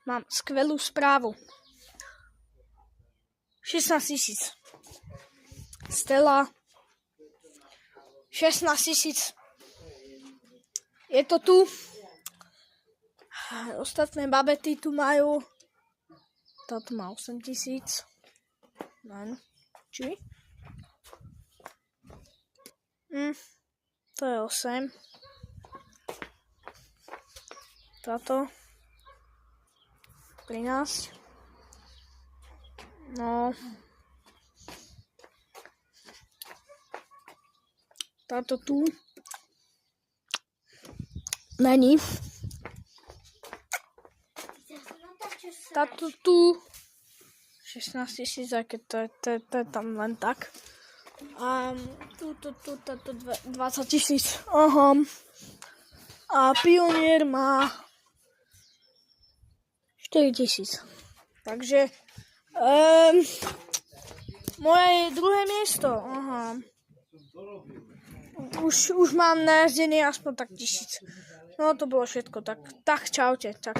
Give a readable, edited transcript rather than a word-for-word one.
mám skvelú správu. 16 000. Stella. 16 000. Je to tu. Ostatné babety tu majú. Táto má 8 000. Len. Či? To je 8. Táto. 13. No. Táto tu. Není. Táto tu. 16 000, aj keď to je tam len tak. A táto 20 000. Aha. A Pionier má 4 000. Takže moje druhé miesto. Aha. Už mám najazdený aspoň tak 1000. No to bolo všetko. Tak čaute. Tak.